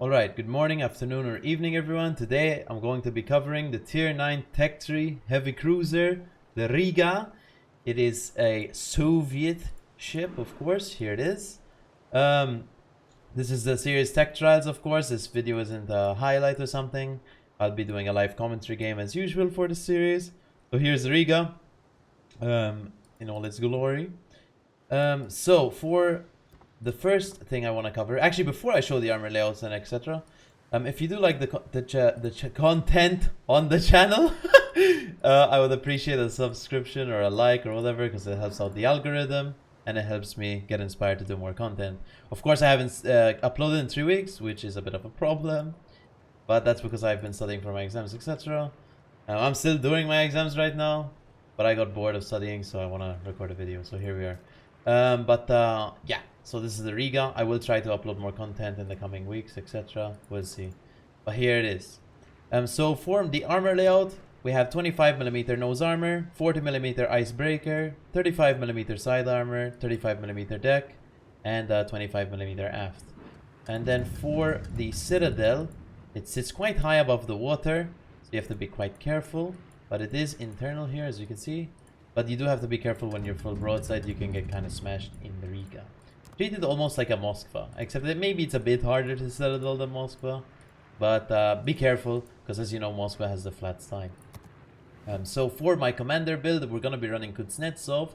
Alright, good morning, afternoon or evening everyone. Today I'm going to be covering the Tier 9 Tech 3 heavy cruiser, the Riga. It is a Soviet ship, of course. Here it is. This is the series Tech Trials, of course. This video isn't a highlight or something. I'll be doing a live commentary game as usual for the series. So here's the Riga in all its glory. So for the first thing I want to cover, actually before I show the armor layouts and etc, if you do like the content on the channel, I would appreciate a subscription or a like or whatever, because it helps out the algorithm and it helps me get inspired to do more content. Of course, I haven't uploaded in 3 weeks, which is a bit of a problem, but that's because I've been studying for my exams, etc. I'm still doing my exams right now, but I got bored of studying, so I want to record a video. So here we are. Yeah, so this is the Riga. I will try to upload more content in the coming weeks, etc. We'll see. But here it is. So for the armor layout, we have 25mm nose armor, 40mm icebreaker, 35mm side armor, 35mm deck, and 25mm aft. And then for the citadel, it sits quite high above the water, so you have to be quite careful. But it is internal here, as you can see. But you do have to be careful when you're full broadside. You can get kind of smashed in the Riga. Treated almost like a Moskva, except that maybe it's a bit harder to citadel than Moskva. But be careful, because as you know, Moskva has the flat side. So for my commander build, we're going to be running Kuznetsov,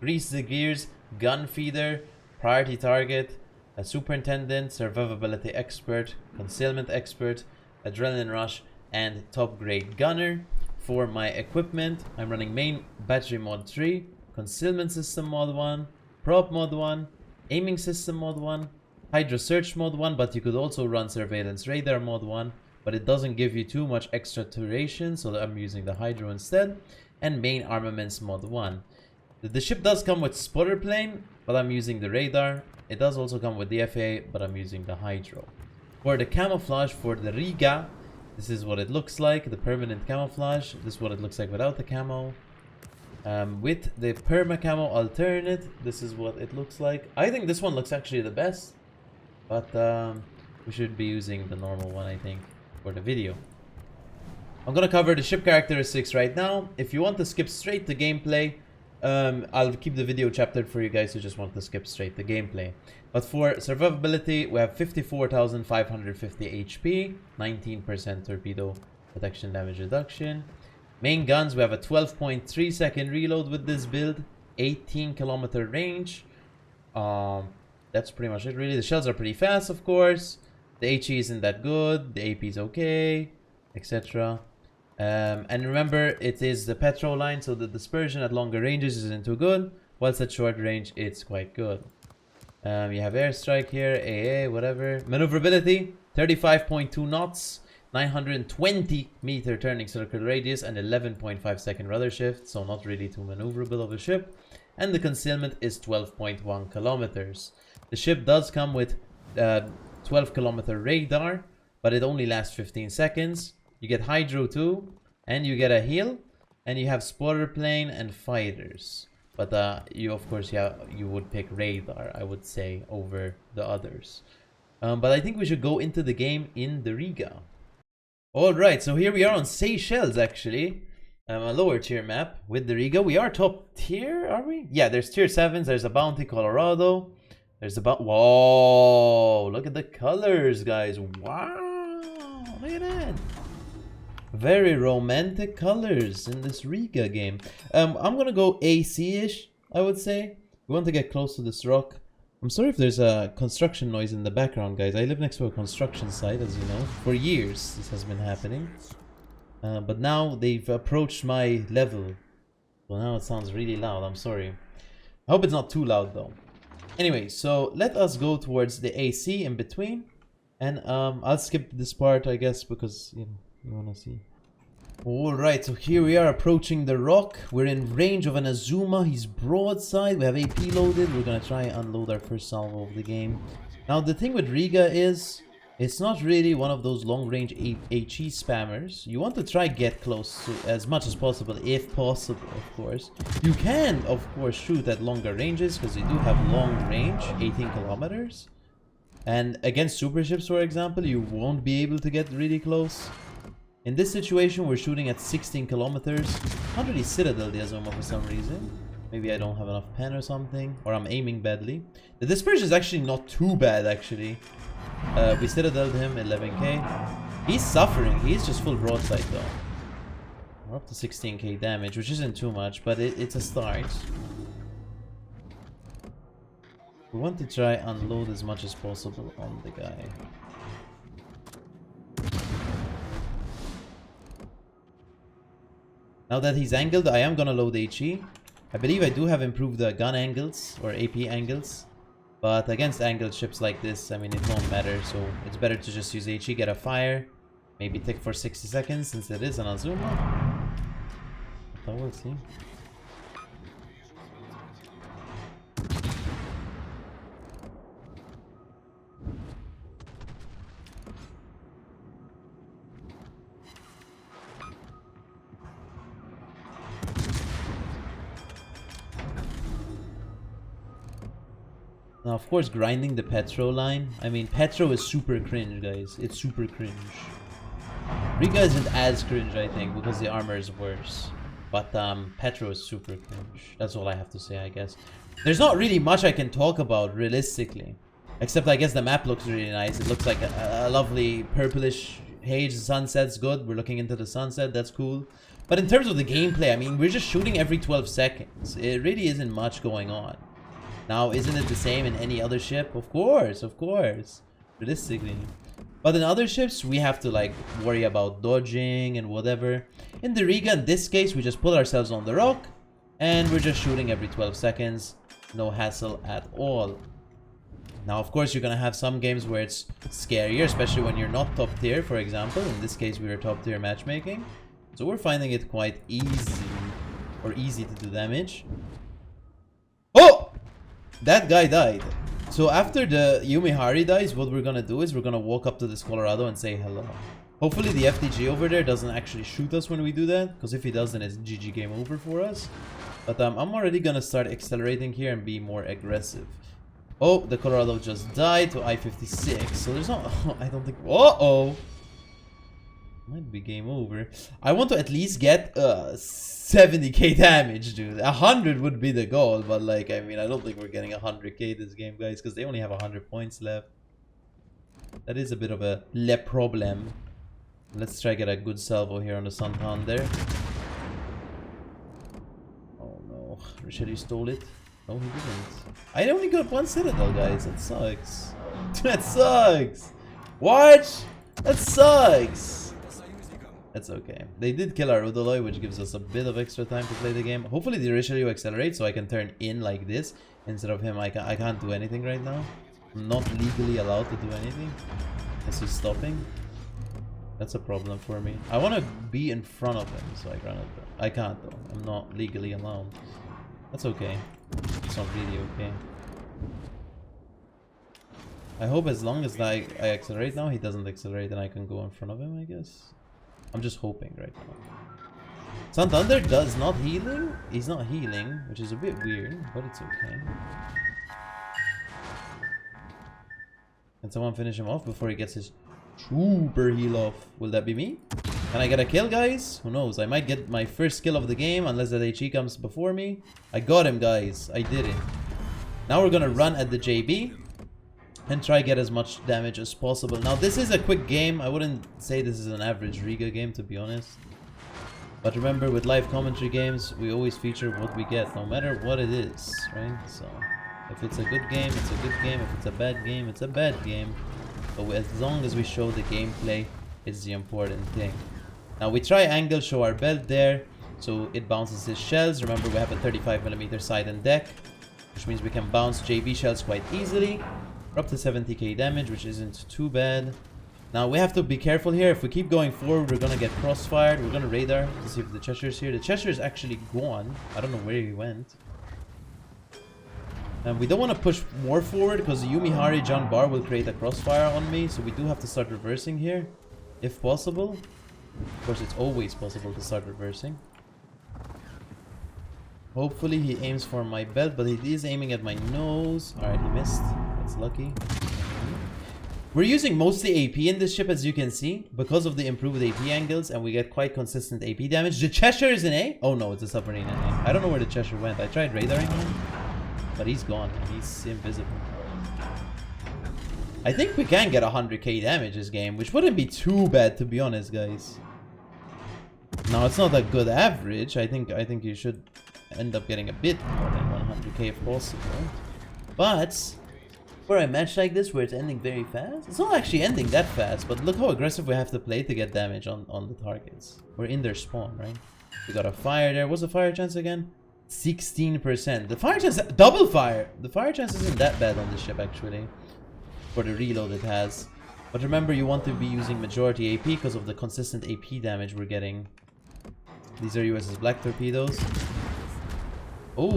Grease the Gears, Gun Feeder, Priority Target, a Superintendent, Survivability Expert, Concealment Expert, Adrenaline Rush, and Top Grade Gunner. For my equipment, I'm running Main Battery Mod 3, Concealment System Mod 1, Prop Mod 1, Aiming System Mod 1, Hydra Search Mod 1, but you could also run Surveillance Radar Mod 1, but it doesn't give you too much extra duration, so I'm using the Hydro instead, and Main Armaments Mod 1. The ship does come with spotter plane, but I'm using the radar. It does also come with the FA, but I'm using the Hydro. For the camouflage for the Riga, this is what it looks like, the permanent camouflage. This is what it looks like without the camo. With the perma camo alternate, this is what it looks like. I think this one looks actually the best, but we should be using the normal one, I think, for the video. I'm gonna cover the ship characteristics right now. If you want to skip straight to gameplay, I'll keep the video chaptered for you guys who just want to skip straight to gameplay. But for survivability, we have 54,550 HP, 19% torpedo protection damage reduction. Main guns, we have a 12.3 second reload with this build, 18 kilometer range. That's pretty much it really. The shells are pretty fast, of course. The HE isn't that good, the AP is okay, etc. And remember, it is the petrol line, so the dispersion at longer ranges isn't too good, whilst at short range it's quite good. You have airstrike here, AA, whatever. Maneuverability, 35.2 knots, 920 meter turning circle radius, and 11.5 second rudder shift, so not really too maneuverable of a ship. And the concealment is 12.1 kilometers. The ship does come with 12 kilometer radar, but it only lasts 15 seconds. You get Hydro too, and you get a heal, and you have spotter plane and fighters. But you, of course, you would pick radar, I would say, over the others. But I think we should go into the game in the Riga. Alright, so here we are on Seychelles, actually. A lower tier map with the Riga. We are top tier, are we? Yeah, there's tier 7s. There's a Bounty, Colorado. There's about... Whoa! Look at the colors, guys. Wow! Look at that. Very romantic colors in this Riga game. I'm gonna go AC-ish, I would say. We want to get close to this rock. I'm sorry if there's a construction noise in the background, guys. I live next to a construction site, as you know. For years, this has been happening. But now they've approached my level. So now it sounds really loud. I'm sorry. I hope it's not too loud, though. Anyway, so let us go towards the AC in between. And I'll skip this part, I guess, because, you know, you want to see. Alright, so here we are approaching the rock. We're in range of an Azuma. He's broadside. We have AP loaded. We're going to try and unload our first salvo of the game. Now, the thing with Riga is, it's not really one of those long-range HE spammers. You want to try get close to as much as possible, if possible, of course. You can, of course, shoot at longer ranges, because they do have long range, 18 kilometers. And against super ships, for example, you won't be able to get really close. In this situation, we're shooting at 16 kilometers. Can't really citadel the Azuma for some reason. Maybe I don't have enough pen or something, or I'm aiming badly. The dispersion is actually not too bad, actually. We citadeled him, 11k. He's suffering. He's just full broadside, though. We're up to 16k damage, which isn't too much, but it's a start. We want to try unload as much as possible on the guy. Now that he's angled, I am gonna load HE. I believe I do have improved the gun angles, or AP angles. But against angled ships like this, I mean, it won't matter. So it's better to just use HE, get a fire. Maybe tick for 60 seconds, since it is an Azuma. But we'll see. Now, of course, grinding the Petro line. I mean, Petro is super cringe, guys. It's super cringe. Riga isn't as cringe, I think, because the armor is worse. But Petro is super cringe. That's all I have to say, I guess. There's not really much I can talk about, realistically. Except, I guess, the map looks really nice. It looks like a lovely purplish haze. The sunset's good. We're looking into the sunset. That's cool. But in terms of the gameplay, I mean, we're just shooting every 12 seconds. It really isn't much going on. Now, isn't it the same in any other ship? Of course, realistically. But in other ships, we have to like worry about dodging and whatever. In the Riga, in this case, we just put ourselves on the rock and we're just shooting every 12 seconds. No hassle at all. Now, of course, you're gonna have some games where it's scarier, especially when you're not top tier, for example. In this case, we were top tier matchmaking. So we're finding it quite easy to do damage. Oh! That guy died. So after the Yumihari dies, what we're gonna do is we're gonna walk up to this Colorado and say hello. Hopefully the FTG over there doesn't actually shoot us when we do that, because if he does, then it's GG game over for us. But I'm already gonna start accelerating here and be more aggressive. Oh, the Colorado just died to I-56, so there's not... I don't think... Uh-oh! Might be game over. I want to at least get 70k damage, dude. 100 would be the goal, but like, I mean, I don't think we're getting 100k this game, guys, because they only have 100 points left. That is a bit of a le problem. Let's try get a good salvo here on the Santander. Oh no, Richelieu stole it. No, he didn't. I only got one Citadel, guys. That sucks. That sucks. What? That sucks. That's okay. They did kill our Udaloy, which gives us a bit of extra time to play the game. Hopefully the Richelieu accelerates so I can turn in like this. Instead of him, I can't do anything right now. I'm not legally allowed to do anything. As he's stopping. That's a problem for me. I want to be in front of him, so I can't. I can't though. I'm not legally allowed. That's okay. It's not really okay. I hope as long as I accelerate now, he doesn't accelerate and I can go in front of him, I guess. I'm just hoping right now. Santander does not healing. He's not healing, which is a bit weird, but it's okay. Can someone finish him off before he gets his super heal off? Will that be me? Can I get a kill, guys? Who knows? I might get my first kill of the game unless that HE comes before me. I got him, guys. I did it. Now we're gonna run at the JB and try get as much damage as possible. Now this is a quick game. I wouldn't say this is an average Riga game, to be honest. But remember, with live commentary games, we always feature what we get, no matter what it is, right? So if it's a good game, it's a good game. If it's a bad game, it's a bad game. But as long as we show the gameplay, it's the important thing. Now we try angle, show our belt there, so it bounces his shells. Remember, we have a 35mm side and deck, which means we can bounce JB shells quite easily. We're up to 70k damage, which isn't too bad. Now we have to be careful here. If we keep going forward, we're gonna get crossfired. We're gonna radar to see if the Cheshire's here. The Cheshire is actually gone. I don't know where he went. And we don't want to push more forward because the Yumihari John Bar will create a crossfire on me. So we do have to start reversing here, if possible. Of course, it's always possible to start reversing. Hopefully he aims for my belt, but he is aiming at my nose. Alright, he missed. That's lucky. We're using mostly AP in this ship, as you can see, because of the improved AP angles, and we get quite consistent AP damage. The Cheshire is an A? Oh no, it's a submarine in A. I don't know where the Cheshire went. I tried radaring him, but he's gone. He's invisible. I think we can get 100k damage this game, which wouldn't be too bad, to be honest, guys. Now, it's not a good average. I think you should end up getting a bit more than 100k if possible. But for a match like this where it's ending very fast, it's not actually ending that fast, but look how aggressive we have to play to get damage on the targets. We're in their spawn, right? We got a fire there. What's the fire chance again? 16%. The fire chance, double fire. The fire chance isn't that bad on this ship, actually, for the reload it has. But remember, you want to be using majority AP because of the consistent AP damage we're getting. These are USS Black torpedoes. Oh,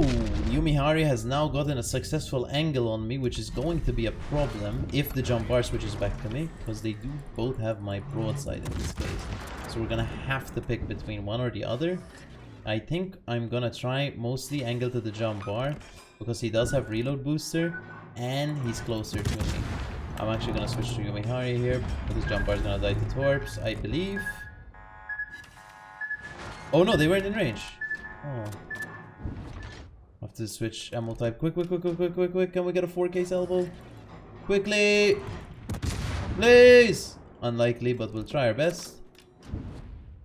Yumihari has now gotten a successful angle on me, which is going to be a problem if the jump bar switches back to me, because they do both have my broadside in this case. So we're gonna have to pick between one or the other. I think I'm gonna try mostly angle to the jump bar, because he does have reload booster, and he's closer to me. I'm actually gonna switch to Yumihari here, because jump bar is gonna die to torps, I believe. Oh no, they weren't in range. Oh. I have to switch ammo type. Quick. Can we get a 4K salvo? Quickly! Please! Unlikely, but we'll try our best.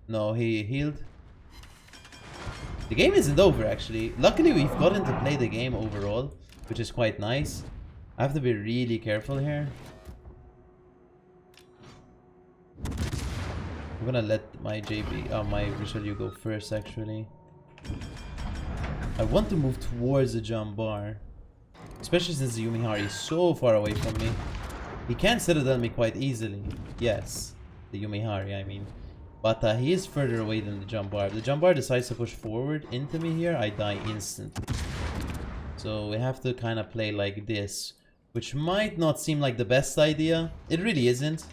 No, he healed. The game isn't over, actually. Luckily, we've gotten to play the game overall, which is quite nice. I have to be really careful here. I'm gonna let my my Richelieu go first, actually. I want to move towards the jump bar, especially since the Yumihari is so far away from me. He can citadel me quite easily. Yes, the Yumihari, I mean. But he is further away than the jump bar. If the jump bar decides to push forward into me here, I die instantly. So we have to kind of play like this, which might not seem like the best idea. It really isn't.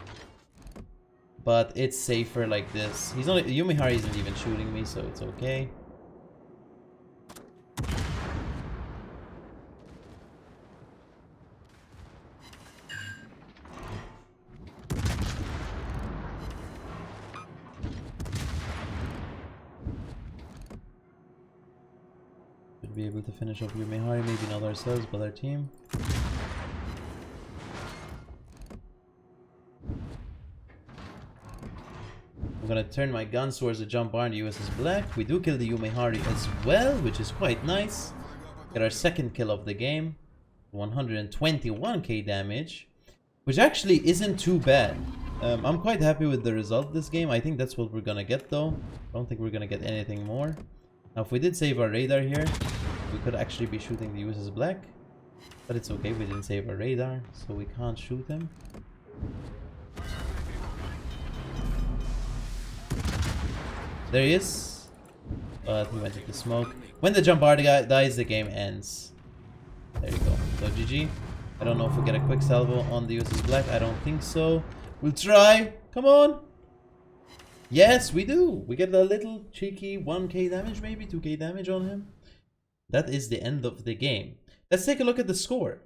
But it's safer like this. He's not. Yumihari isn't even shooting me, so it's okay. Should be able to finish off Yumihari, maybe not ourselves, but our team. I'm gonna turn my guns towards the jump bar and the USS Black. We do kill the Yumihari as well, which is quite nice. Get our second kill of the game. 121k damage, which actually isn't too bad. I'm quite happy with the result of this game. I think that's what we're gonna get, though. I don't think we're gonna get anything more. Now, if we did save our radar here, we could actually be shooting the USS Black. But it's okay, we didn't save our radar, so we can't shoot him. There he is. But he went into smoke. When the jump bar guy dies, the game ends. There you go. So GG. I don't know if we get a quick salvo on the USS Black. I don't think so. We'll try. Come on. Yes, we do. We get a little cheeky 1k damage, maybe 2k damage on him. That is the end of the game. Let's take a look at the score.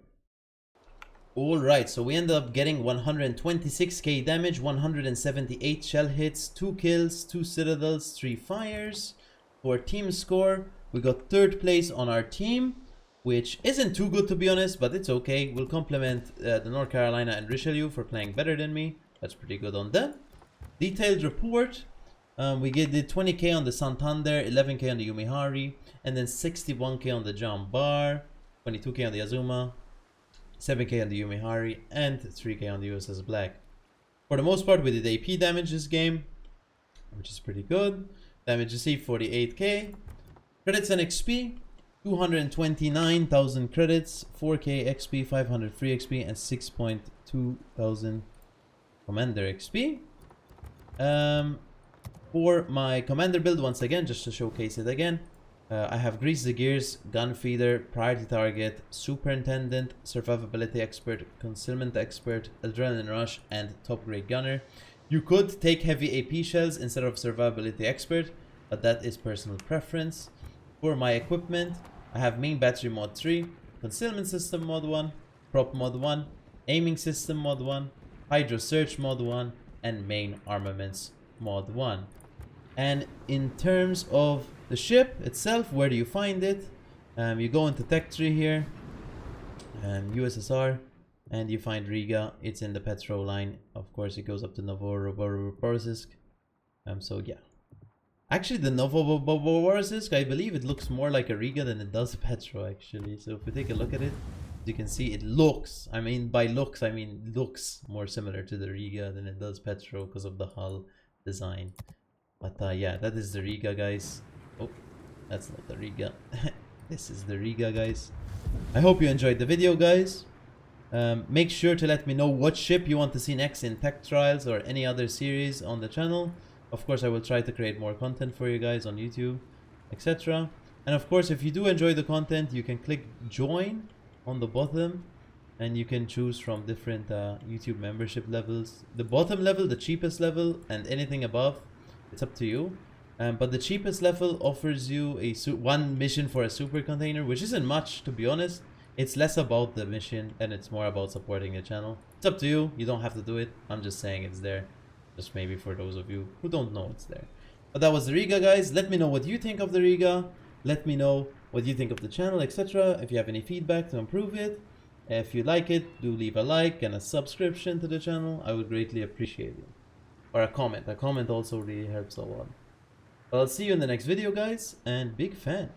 Alright, so we end up getting 126k damage, 178 shell hits, 2 kills, 2 citadels, 3 fires. For team score, we got 3rd place on our team, which isn't too good to be honest, but it's okay. We'll compliment the North Carolina and Richelieu for playing better than me. That's pretty good on them. Detailed report, we did 20k on the Santander, 11k on the Yumihari, and then 61k on the Jump Bar, 22k on the Azuma, 7k on the Yumihari, and 3k on the USS Black. For the most part, we did AP damage this game, which is pretty good. Damage received 48k. Credits and XP, 229,000 credits, 4k XP, 500 free XP, and 6.2 thousand commander XP. For my commander build, once again, just to showcase it again, I have Grease the Gears, Gun Feeder, Priority Target, Superintendent, Survivability Expert, Concealment Expert, Adrenaline Rush, and Top Grade Gunner. You could take Heavy AP Shells instead of Survivability Expert, but that is personal preference. For my equipment, I have Main Battery Mod 3, Concealment System Mod 1, Prop Mod 1, Aiming System Mod 1, Hydro Search Mod 1, and Main Armaments Mod 1. And in terms of the ship itself, where do you find it? You go into Tech Tree here, USSR, and you find Riga. It's in the Petro line. Of course, it goes up to Novorossiysk. So yeah. Actually, the Novorossiysk, I believe it looks more like a Riga than it does Petro, actually. So if we take a look at it, you can see it looks, I mean by looks, I mean looks more similar to the Riga than it does Petro because of the hull design. But yeah, that is the Riga, guys. Oh, that's not the Riga. This is the Riga, guys. I hope you enjoyed the video, guys. Make sure to let me know what ship you want to see next in Tech Trials or any other series on the channel. Of course, I will try to create more content for you guys on YouTube, etc. And of course, if you do enjoy the content, you can click join on the bottom and you can choose from different YouTube membership levels. The bottom level, the cheapest level, and anything above, it's up to you. But the cheapest level offers you a one mission for a super container, which isn't much, to be honest. It's less about the mission and it's more about supporting the channel. It's up to you. You don't have to do it. I'm just saying it's there. Just maybe for those of you who don't know it's there. But that was the Riga, guys. Let me know what you think of the Riga. Let me know what you think of the channel, etc. If you have any feedback to improve it. If you like it, do leave a like and a subscription to the channel. I would greatly appreciate it. Or a comment. A comment also really helps a lot. Well, I'll see you in the next video, guys, and big fan.